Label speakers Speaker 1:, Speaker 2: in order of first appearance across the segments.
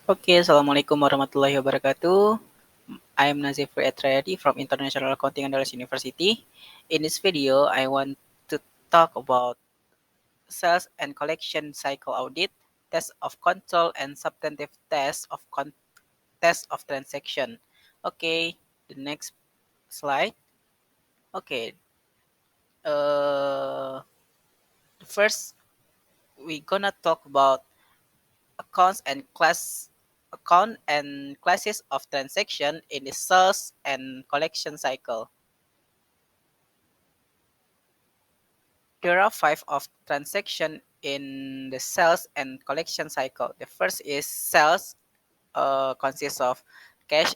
Speaker 1: Okay, Assalamualaikum warahmatullahi wabarakatuh. I am Nazifpri Etrariadi from International Accounting ANDALAS University. In this video, I want to talk about sales and collection cycle audit, test of control, and substantive test of transaction. Okay, the next slide. Okay, first we gonna talk about accounts and account and classes of transaction in the sales and collection cycle. There are five of transaction in the sales and collection cycle. The first is sales, consists of cash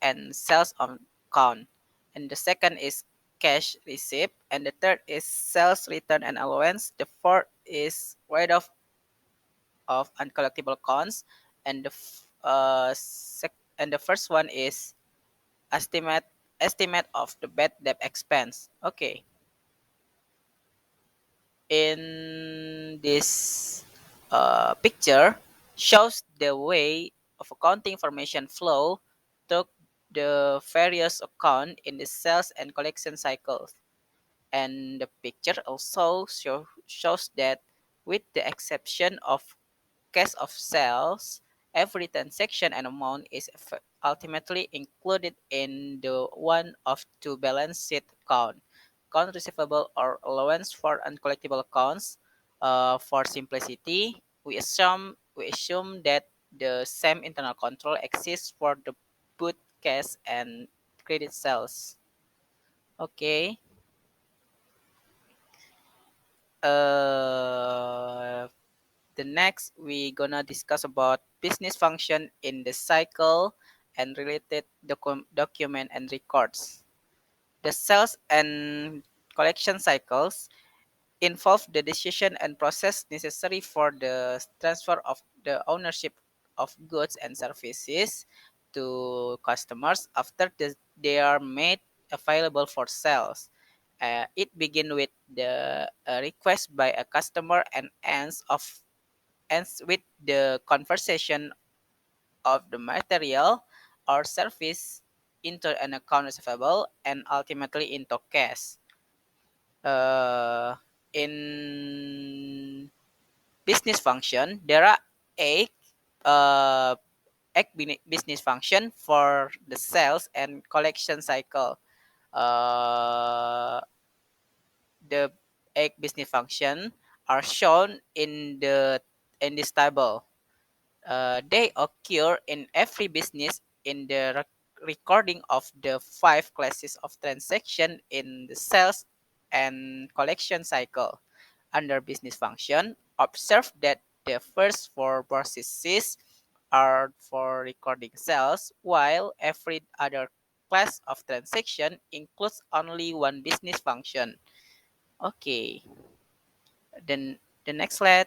Speaker 1: and sales on account, and the second is cash receipt, and the third is sales return and allowance. The fourth is write-off of uncollectible accounts, and the first one is estimate estimate of the bad debt expense. Okay, in this picture shows the way of accounting information flow to the various account in the sales and collection cycles, and the picture also shows that with the exception of case of sales, every transaction and amount is ultimately included in the one of two balance sheet account receivable or allowance for uncollectible accounts. For simplicity, we assume that the same internal control exists for the both cash and credit sales. Okay. Uh, The next, we gonna discuss about business function in the cycle and related document and records. The sales and collection cycles involve the decision and process necessary for the transfer of the ownership of goods and services to customers after they are made available for sales. It begins with the request by a customer and ends with the conversion of the material or service into an account receivable and ultimately into cash. Uh, in business function, there are eight uh, business function for the sales and collection cycle. Uh, the eight business function are shown in this table. They occur in every business in the recording of the five classes of transaction in the sales and collection cycle. Under business function, observe that the first four processes are for recording sales, while every other class of transaction includes only one business function. Okay, then the next slide.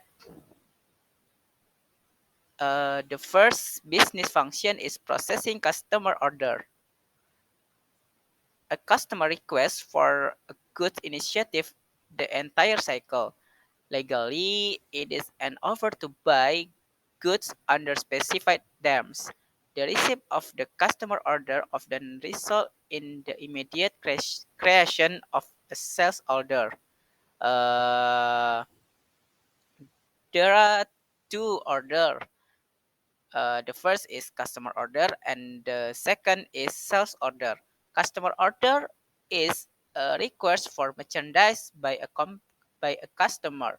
Speaker 1: The first business function is processing customer order. A customer request for a good initiative the entire cycle. Legally, it is an offer to buy goods under specified terms. The receipt of the customer order often result in the immediate creation of a sales order. Uh, there are two order. The first is customer order and the second is sales order. Customer order is a request for merchandise by a customer.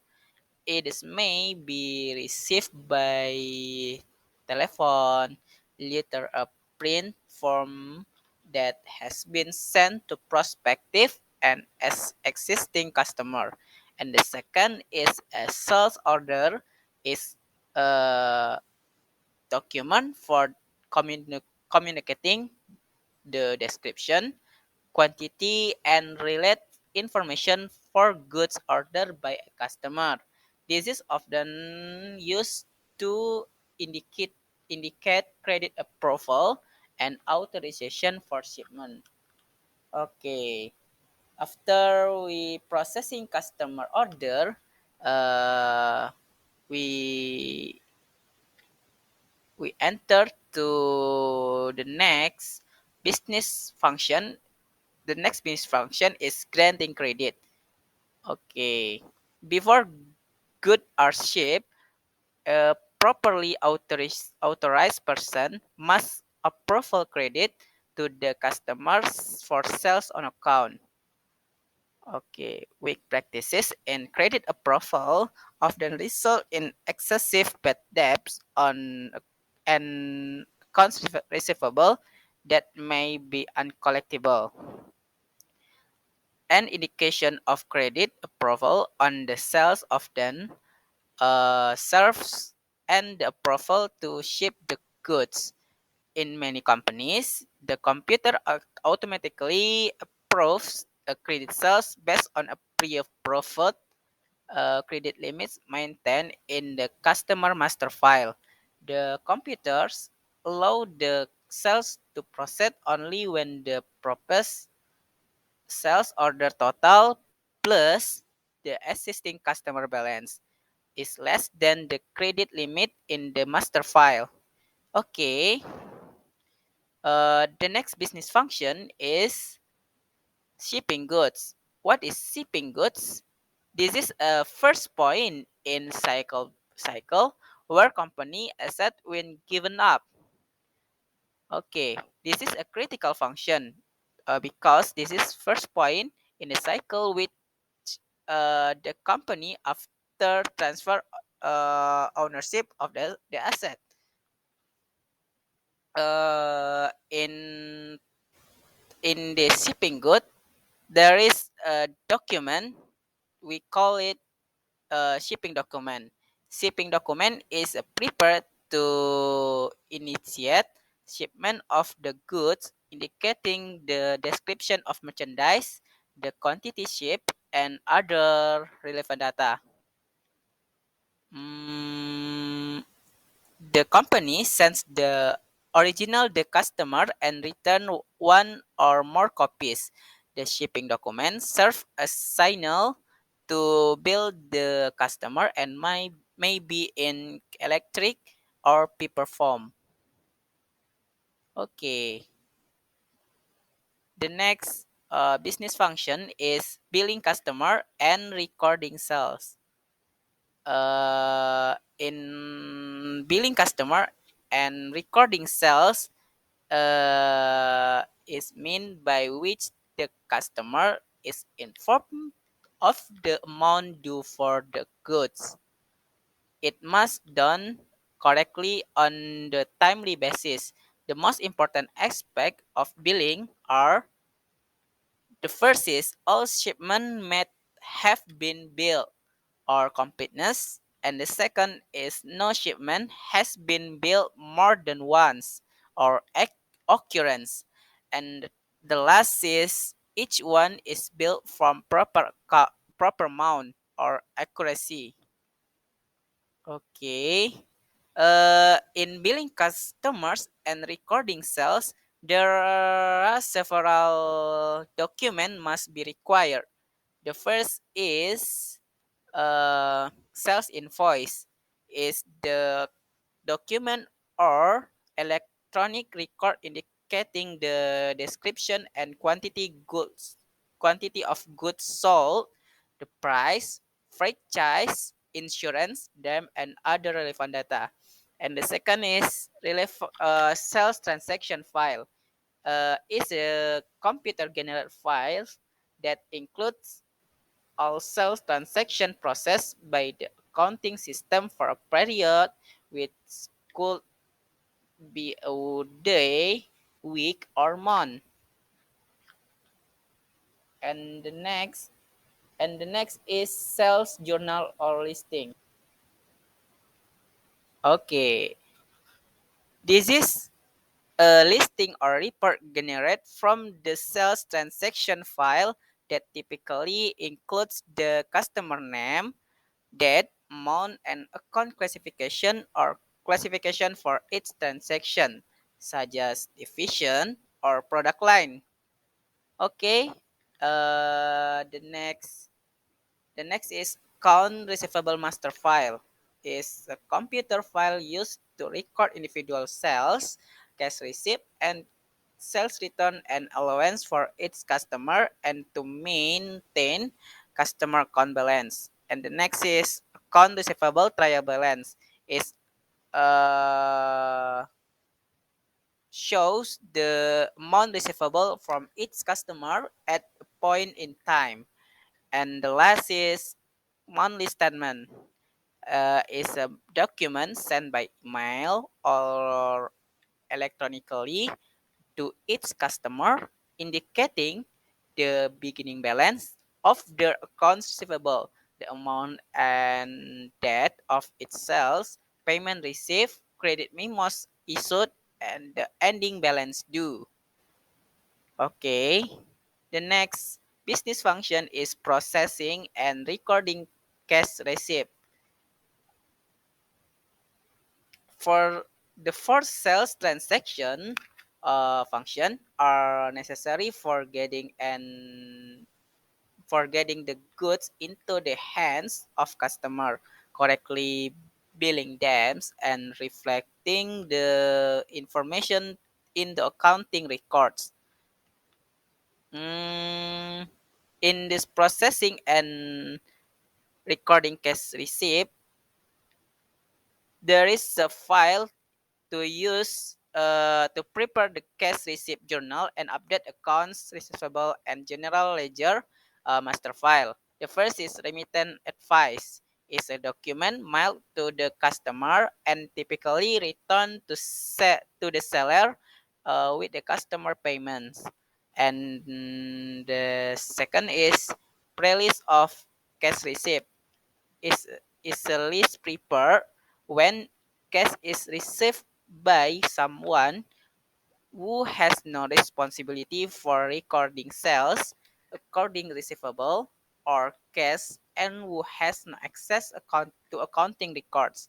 Speaker 1: It is may be received by telephone, later a print form that has been sent to prospective and as existing customer. And the second is a sales order is a document for communicating the description, quantity, and relate information for goods ordered by a customer. This is often used to indicate indicate credit approval and authorization for shipment. Okay. After we processing customer order, uh, we we enter to the next business function. The next business function is granting credit. Okay. Before goods are shipped, a properly authorized person must approve credit to the customers for sales on account. Okay, weak practices in credit approval often result in excessive bad debts on an accounts receivable that may be uncollectible. An indication of credit approval on the sales often serves and the approval to ship the goods. In many companies, the computer automatically approves a credit sales based on a pre-approved credit limits maintained in the customer master file. The computers allow the sales to proceed only when the proposed sales order total plus the existing customer balance is less than the credit limit in the master file. Okay, the next business function is shipping goods. What is shipping goods? This is a first point in cycle where company asset when given up. Okay, this is a critical function because this is first point in the cycle which the company after transfer ownership of the asset. In the shipping good, there is a document. We call it a shipping document. Shipping document is prepared to initiate shipment of the goods, indicating the description of merchandise, the quantity shipped, and other relevant data. Mm, the company sends the original the customer and return one or more copies. The shipping document serve as signal to bill the customer and may be in electric or paper form. Okay. The next business function is billing customer and recording sales. In billing customer and recording sales is mean by which the customer is informed of the amount due for the goods. It must done correctly on the timely basis. The most important aspect of billing are: the first is all shipment may have been billed or completeness, and the second is no shipment has been billed more than once or occurrence, and the last is each one is billed from proper amount or accuracy. Okay. In billing customers and recording sales, there are several documents must be required. The first is sales invoice is the document or electronic record indicating the description and quantity of goods sold, the price, freight charge, insurance, them, and other relevant data. And the second is sales transaction file. Is a computer generated file that includes all sales transaction processed by the accounting system for a period which could be a day, week, or month. And the next is sales journal or listing. Okay, this is a listing or report generated from the sales transaction file that typically includes the customer name, date, amount, and account classification or classification for each transaction, such as division or product line. Okay. The next is count receivable master file. Is a computer file used to record individual sales, cash receipt, and sales return and allowance for each customer, and to maintain customer account balance. And the next is account receivable trial balance is uh, shows the amount receivable from each customer at a point in time. And the last is monthly statement. Is a document sent by email or electronically to each customer indicating the beginning balance of their accounts receivable, the amount and date of its sales, payment received, credit memos issued, and the ending balance due. Okay. The next business function is processing and recording cash receipt. For the first sales transaction function are necessary for getting the goods into the hands of customer, correctly billing them and reflecting the information in the accounting records. Mm, in this processing and recording cash receipt, there is a file to use to prepare the cash receipt journal and update accounts receivable and general ledger master file. The first is remittance advice. Is a document mailed to the customer and typically returned to the seller with the customer payments. And the second is release of cash receipt. Is is a list prepared when cash is received by someone who has no responsibility for recording sales, according receivable, or cash, and who has no access to accounting records.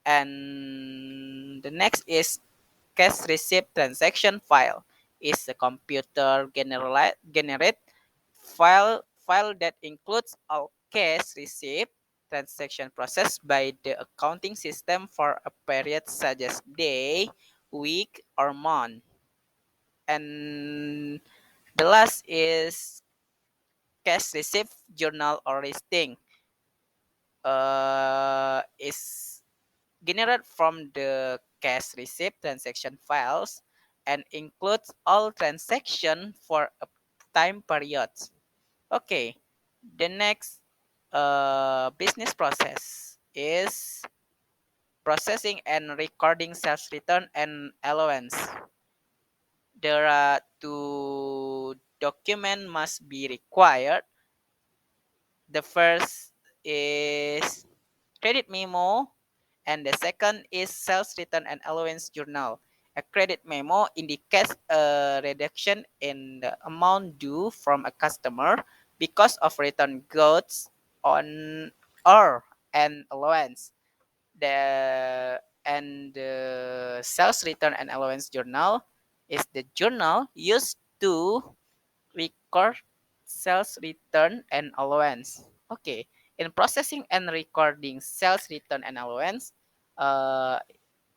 Speaker 1: And the next is cash receipt transaction file. Is a computer generate file that includes all cash receipt transaction processed by the accounting system for a period such as day, week, or month. And the last is cash receipt journal or listing. Is generated from the cash receipt transaction files and includes all transaction for a time period. Okay, the next business process is processing and recording sales return and allowance. There are two documents must be required. The first is credit memo, and the second is sales return and allowance journal. A credit memo indicates a reduction in the amount due from a customer because of return goods on or an allowance. The sales return and allowance journal is the journal used to record sales return and allowance. Okay, in processing and recording sales return and allowance, uh,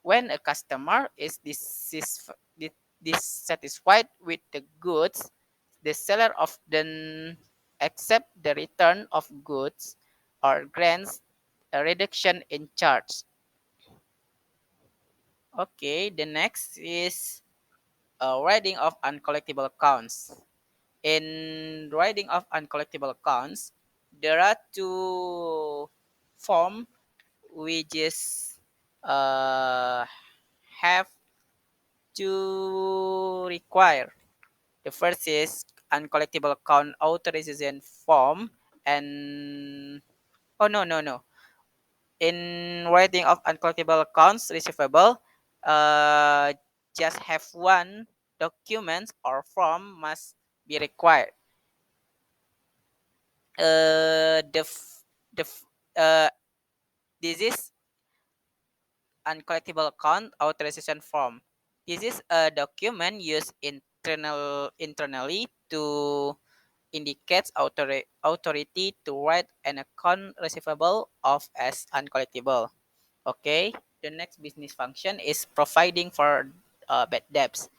Speaker 1: when a customer is dissatisfied with the goods, the seller often accept the return of goods or grants a reduction in charge. Okay, the next is writing of uncollectible accounts. In writing of uncollectible accounts, there are two forms which is have to require. The first is uncollectible account authorization form, and oh no. In writing of uncollectible accounts receivable, uh, just have one document or form must be required. The f- the f- This is uncollectible account authorization form. This is a document used internally to indicate authority to write an account receivable of as uncollectible. Okay. the next business function is providing for bad debts.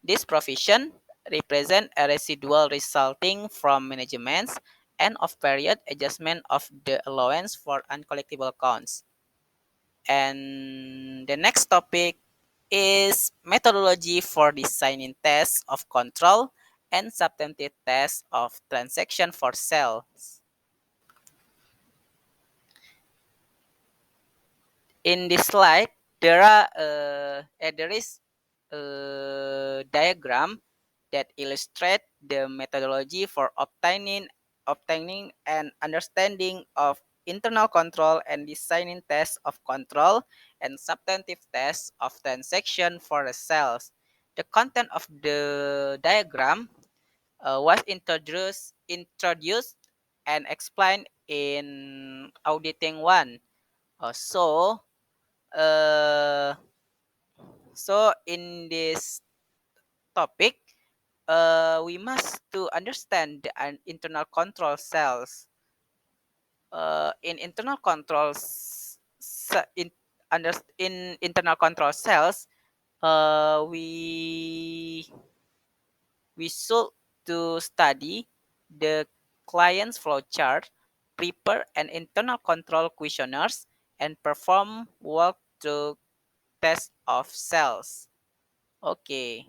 Speaker 1: This provision represent a residual resulting from management's end of period adjustment of the allowance for uncollectible accounts. And the next topic is methodology for designing tests of control and substantive tests of transaction for sales. In this slide, there is a diagram that illustrates the methodology for obtaining an understanding of internal control and designing tests of control and substantive tests of transaction for the sales. The content of the diagram was introduced and explained in auditing one. Uh, so uh, so in this topic, we must to understand the internal control cells. In internal controls, in internal control cells, we should to study the client's flowchart, prepare an internal control questionnaires, and perform walkthrough test of cells. Okay.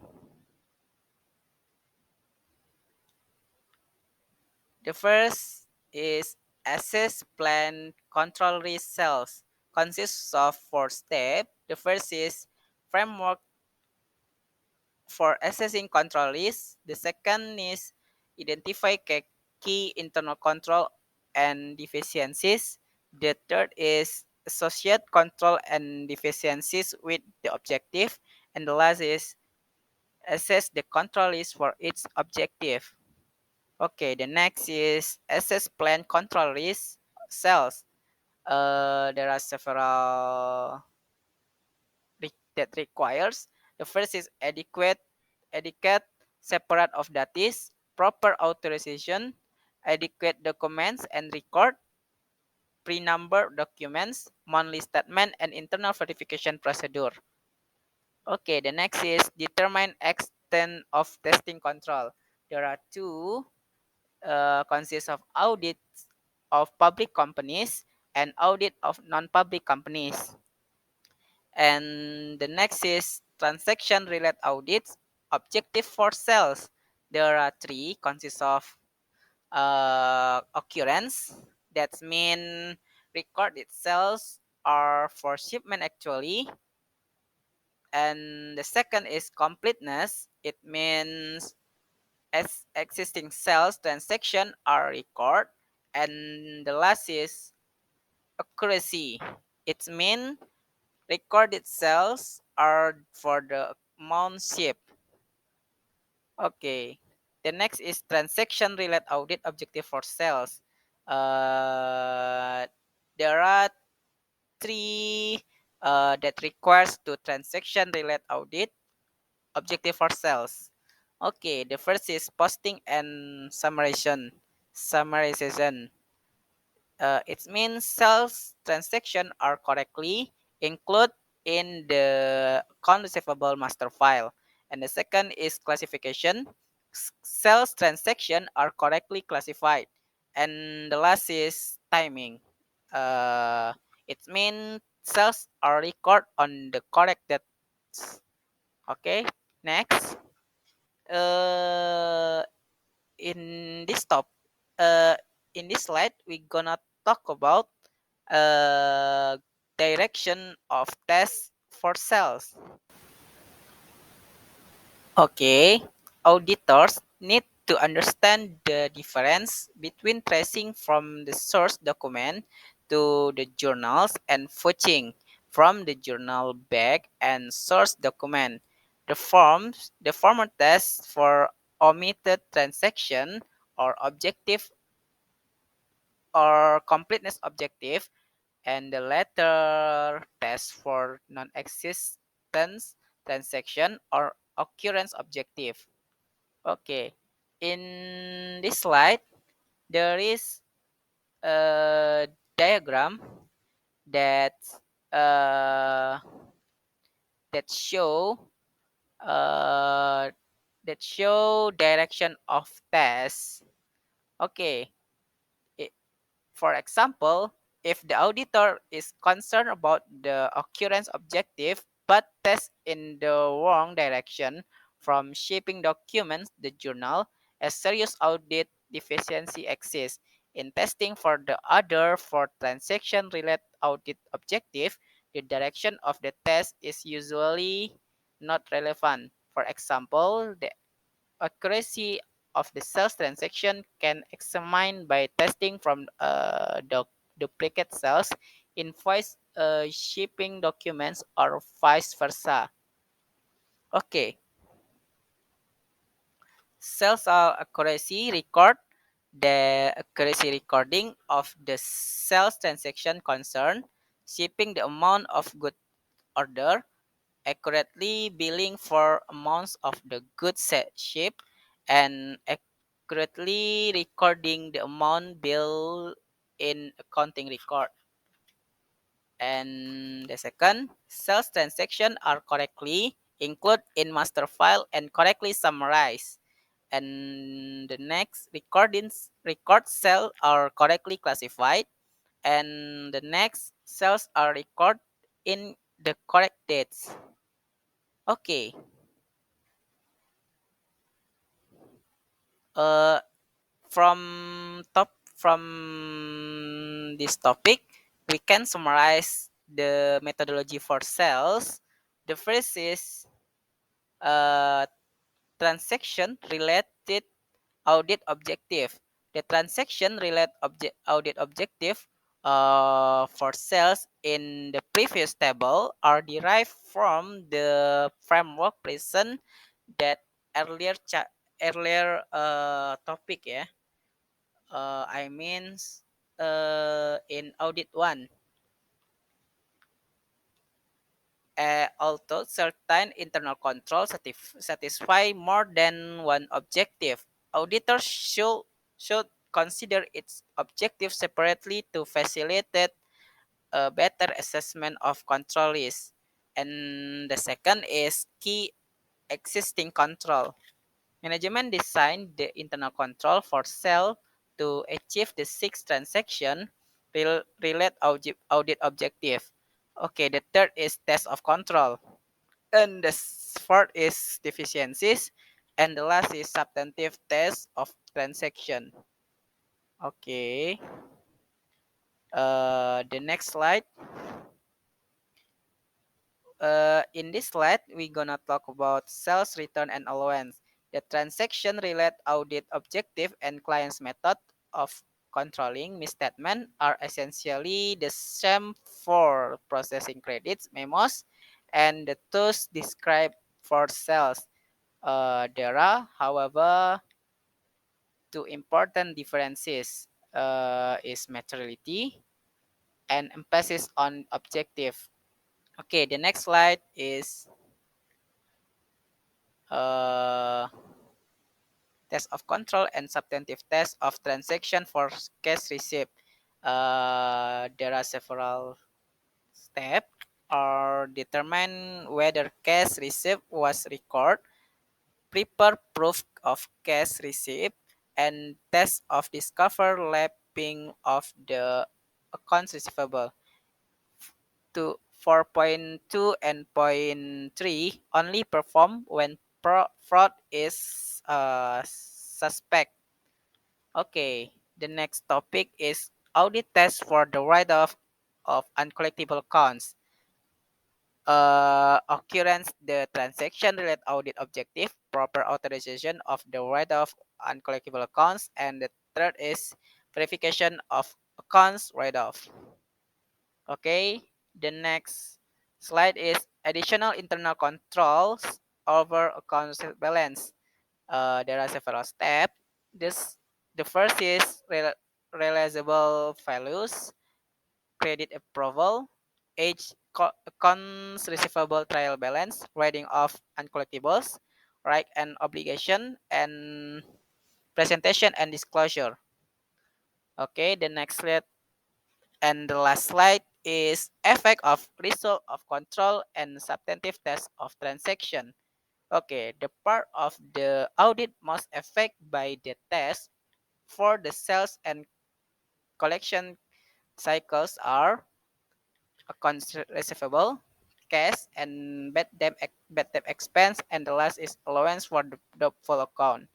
Speaker 1: The first is assess, plan, control risk cells. Consists of four steps. The first is framework for assessing control risk. The second is identify key internal control and deficiencies. The third is associate control and deficiencies with the objective. And the last is assess the control risk for each objective. Okay, the next is assess plan control risk cells. There are several that requires. The first is adequate separate of datis, proper authorization, adequate documents and record, pre-number documents, monthly statement, and internal verification procedure. Okay, the next is determine extent of testing control. There are two consists of audits of public companies and audit of non-public companies. And the next is transaction related audits, objective for sales. There are three consists of occurrence. That mean recorded sales are for shipment actually. And the second is completeness. It means as existing sales transaction are record. And the last is accuracy. It means recorded sales are for the amount shipped. Okay. The next is transaction related audit objective for sales. Uh, there are three that requires to transaction related audit objective for sales. Okay, the first is posting and summarization. It means sales transaction are correctly included in the account receivable master file. And the second is classification. Sales transaction are correctly classified. And the last is timing. Uh, it means sales are recorded on the correct dates. Okay, next. Uh, in this uh, in this slide, we're gonna talk about uh, direction of tests for cells. Okay, auditors need to understand the difference between tracing from the source document to the journals and fetching from the journal back and source document. The former test for omitted transaction or objective or completeness objective, and the latter test for non-existence transaction or occurrence objective. Okay, in this slide, there is a diagram that uh, that show uh, that show direction of tests. Okay, i- for example, if the auditor is concerned about the occurrence objective but tests in the wrong direction from shipping documents, the journal, a serious audit deficiency exists. In testing for the other for transaction related audit objective, the direction of the test is usually not relevant. For example, the accuracy of the sales transaction can examine by testing from duplicate sales, invoice, shipping documents, or vice versa. Okay, sales accuracy record the accuracy recording of the sales transaction concern, shipping the amount of good order, accurately billing for amounts of the goods shipped, and accurately recording the amount billed in accounting record. And the second, sales transaction are correctly included in master file and correctly summarized. And the next, record sales are correctly classified. And the next, sales are recorded in the correct dates. Okay, uh, from this topic, we can summarize the methodology for sales. The first is uh, transaction related audit objective. The transaction related audit objective for sales in the previous table are derived from the framework present that earlier topic, ya. I mean, in audit one, although certain internal controls satisfy more than one objective, auditors should consider its objective separately to facilitate a better assessment of control risk. And the second is key existing control. Management designed the internal control for cell to achieve the six transaction relate audit objective. Okay, the third is test of control. And the fourth is deficiencies. And the last is substantive test of transaction. Okay. The next slide. In this slide, we're gonna talk about sales return and allowance. The transaction relate audit objective and client's method of controlling misstatement are essentially the same for processing credits memos and the tools described for sales. There are, however, two important differences is materiality and emphasis on objective. Okay, the next slide is uh, test of control and substantive test of transaction for cash receipt. There are several steps or determine whether cash receipt was recorded, prepare proof of cash receipt, and test of discover lapping of the accounts receivable. To 4.2 and point 3 only perform when fraud is suspect. Okay, the next topic is audit test for the write-off of uncollectible accounts. Occurrence the transaction related audit objective, proper authorization of the write-off uncollectible accounts, and the third is verification of accounts write-off. Okay, the next slide is additional internal controls over account balance. There are several steps. The first is realizable values, credit approval, accounts receivable trial balance, writing off uncollectibles, right and obligation, and presentation and disclosure. Okay, the next slide and the last slide is effect of result of control and substantive test of transaction. Okay, the part of the audit most affected by the test for the sales and collection cycles are accounts receivable, cash, and bad debt expense, and the last is allowance for the full account.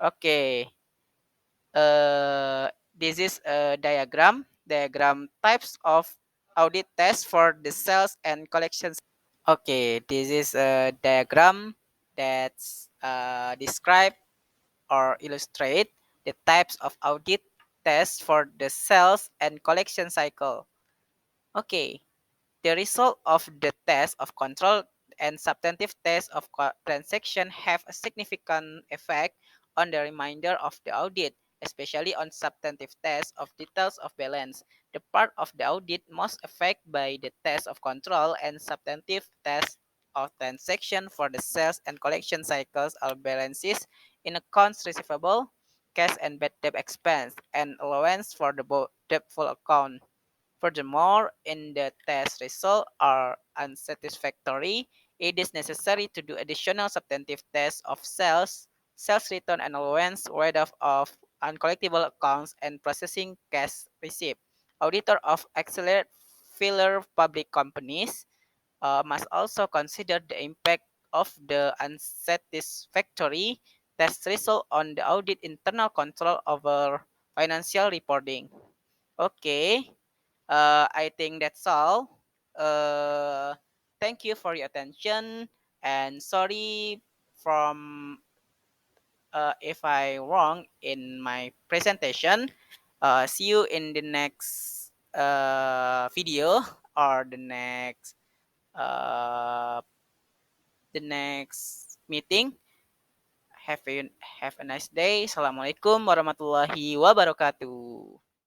Speaker 1: Okay, this is a diagram types of audit tests for the sales and collections. Okay, this is a diagram that's describe or illustrate the types of audit tests for the sales and collection cycle. Okay, the result of the test of control and substantive test of transaction have a significant effect on the remainder of the audit, especially on substantive test of details of balance. The part of the audit most affected by the test of control and substantive test of transaction for the sales and collection cycles are balances in accounts receivable, cash and bad debt expense, and allowance for the debtful account. Furthermore, in the test results are unsatisfactory, it is necessary to do additional substantive tests of sales return and allowance, write-off of uncollectible accounts, and processing cash receipt. Auditor of accelerated failure public companies must also consider the impact of the unsatisfactory test result on the audit internal control over financial reporting. Okay, I think that's all. Thank you for your attention, and sorry from if I wrong in my presentation. See you in video or uh, the next meeting. Have a nice day. Assalamualaikum warahmatullahi wabarakatuh.